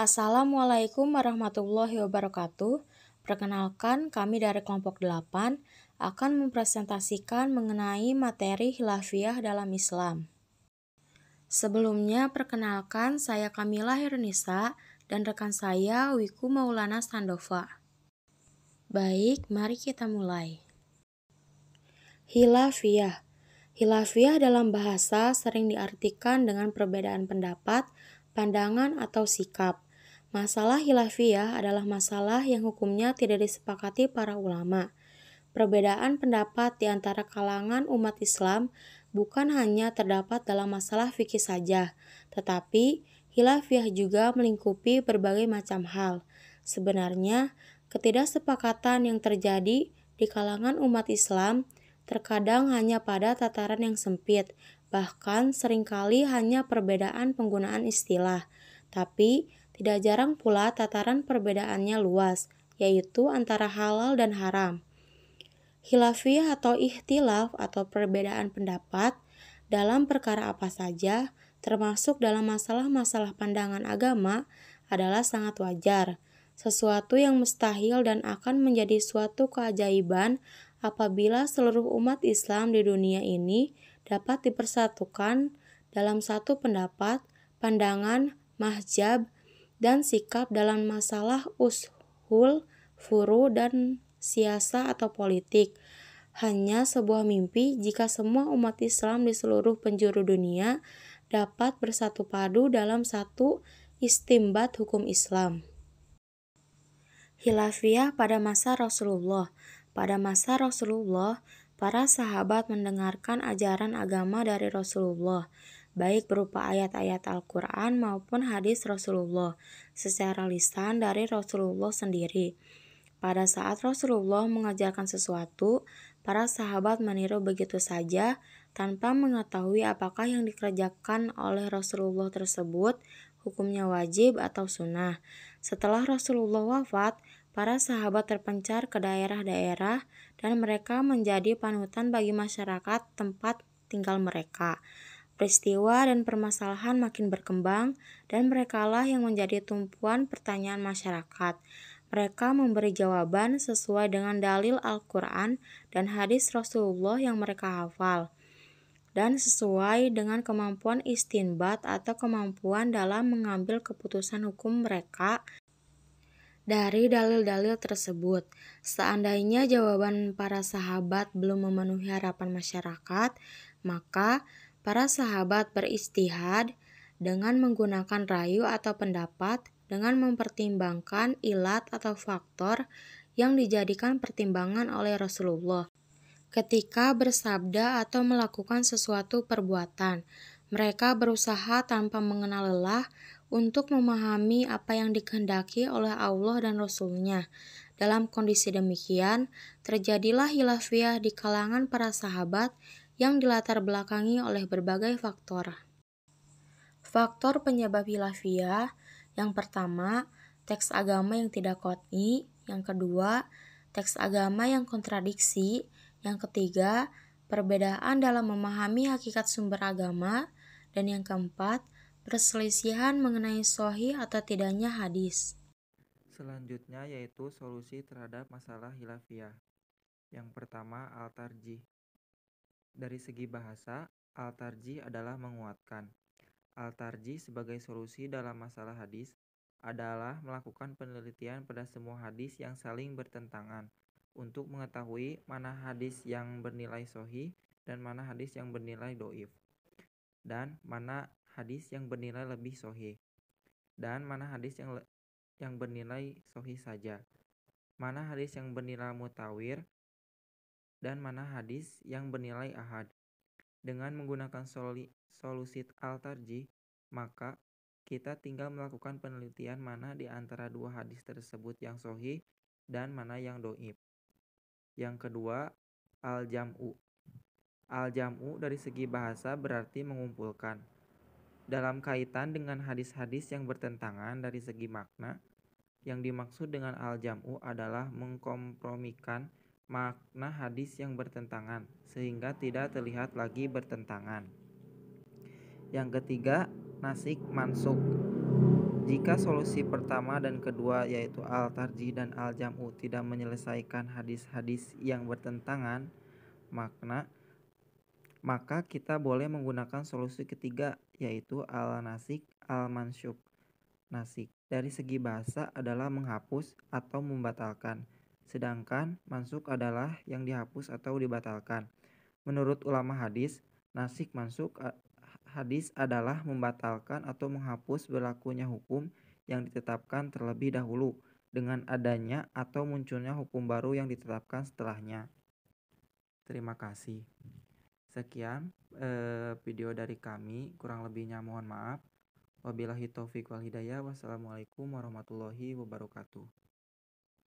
Assalamualaikum warahmatullahi wabarakatuh. Perkenalkan, kami dari kelompok 8 akan mempresentasikan mengenai materi khilafiyah dalam Islam. Sebelumnya, perkenalkan saya Kamila Hirnisa dan rekan saya Wiku Maulana Standova. Baik, mari kita mulai. Khilafiyah. Khilafiyah dalam bahasa sering diartikan dengan perbedaan pendapat, pandangan, atau sikap. Masalah khilafiyah adalah masalah yang hukumnya tidak disepakati para ulama. Perbedaan pendapat di antara kalangan umat Islam bukan hanya terdapat dalam masalah fikih saja, tetapi khilafiyah juga melingkupi berbagai macam hal. Sebenarnya, ketidaksepakatan yang terjadi di kalangan umat Islam terkadang hanya pada tataran yang sempit, bahkan seringkali hanya perbedaan penggunaan istilah. Tapi, tidak jarang pula tataran perbedaannya luas, yaitu antara halal dan haram. Khilafiyah atau ikhtilaf atau perbedaan pendapat dalam perkara apa saja, termasuk dalam masalah-masalah pandangan agama, adalah sangat wajar. Sesuatu yang mustahil dan akan menjadi suatu keajaiban apabila seluruh umat Islam di dunia ini dapat dipersatukan dalam satu pendapat, pandangan, mahjab, dan sikap dalam masalah ushul, furu, dan siasa atau politik. Hanya sebuah mimpi jika semua umat Islam di seluruh penjuru dunia dapat bersatu padu dalam satu istimbat hukum Islam. Khilafiyah pada masa Rasulullah. Pada masa Rasulullah, para sahabat mendengarkan ajaran agama dari Rasulullah, baik berupa ayat-ayat Al-Quran maupun hadis Rasulullah, secara lisan dari Rasulullah sendiri. Pada saat Rasulullah mengajarkan sesuatu, para sahabat meniru begitu saja tanpa mengetahui apakah yang dikerjakan oleh Rasulullah tersebut hukumnya wajib atau sunnah. Setelah Rasulullah wafat, para sahabat terpencar ke daerah-daerah dan mereka menjadi panutan bagi masyarakat tempat tinggal mereka. Peristiwa dan permasalahan makin berkembang dan merekalah yang menjadi tumpuan pertanyaan masyarakat. Mereka memberi jawaban sesuai dengan dalil Al-Quran dan hadis Rasulullah yang mereka hafal, dan sesuai dengan kemampuan istinbat atau kemampuan dalam mengambil keputusan hukum mereka dari dalil-dalil tersebut. Seandainya jawaban para sahabat belum memenuhi harapan masyarakat, maka para sahabat beristihad dengan menggunakan rayu atau pendapat dengan mempertimbangkan ilat atau faktor yang dijadikan pertimbangan oleh Rasulullah. Ketika bersabda atau melakukan sesuatu perbuatan, mereka berusaha tanpa mengenal lelah untuk memahami apa yang dikehendaki oleh Allah dan Rasul-Nya. Dalam kondisi demikian, terjadilah khilafiyah di kalangan para sahabat yang dilatar belakangi oleh berbagai faktor. Faktor penyebab khilafiyah: yang pertama, teks agama yang tidak qot'i; yang kedua, teks agama yang kontradiksi; yang ketiga, perbedaan dalam memahami hakikat sumber agama; dan yang keempat, perselisihan mengenai sahih atau tidaknya hadis. Selanjutnya yaitu solusi terhadap masalah khilafiyah. Yang pertama, al-tarjih. Dari segi bahasa, al-tarjih adalah menguatkan. Al-tarjih sebagai solusi dalam masalah hadis adalah melakukan penelitian pada semua hadis yang saling bertentangan untuk mengetahui mana hadis yang bernilai sahih dan mana hadis yang bernilai doif, dan mana hadis yang bernilai lebih sahih, dan mana hadis yang bernilai sahih saja, mana hadis yang bernilai mutawir, dan mana hadis yang bernilai ahad. Dengan menggunakan solusi al-tarjih, maka kita tinggal melakukan penelitian mana di antara dua hadis tersebut yang sahih dan mana yang doif. Yang kedua, al-jam'u. Al-jam'u dari segi bahasa berarti mengumpulkan. Dalam kaitan dengan hadis-hadis yang bertentangan dari segi makna, yang dimaksud dengan al-jam'u adalah mengkompromikan makna hadis yang bertentangan sehingga tidak terlihat lagi bertentangan. Yang ketiga, nasik mansukh. Jika solusi pertama dan kedua yaitu al-tarjih dan al-jam'u tidak menyelesaikan hadis-hadis yang bertentangan maka kita boleh menggunakan solusi ketiga yaitu al-nasik al-mansyuk. Nasik dari segi bahasa adalah menghapus atau membatalkan, sedangkan mansuk adalah yang dihapus atau dibatalkan. Menurut ulama hadis, nasik mansuk hadis adalah membatalkan atau menghapus berlakunya hukum yang ditetapkan terlebih dahulu dengan adanya atau munculnya hukum baru yang ditetapkan setelahnya. Terima kasih. Sekian video dari kami, kurang lebihnya mohon maaf. Wabillahi taufiq wal hidayah. Wassalamualaikum warahmatullahi wabarakatuh.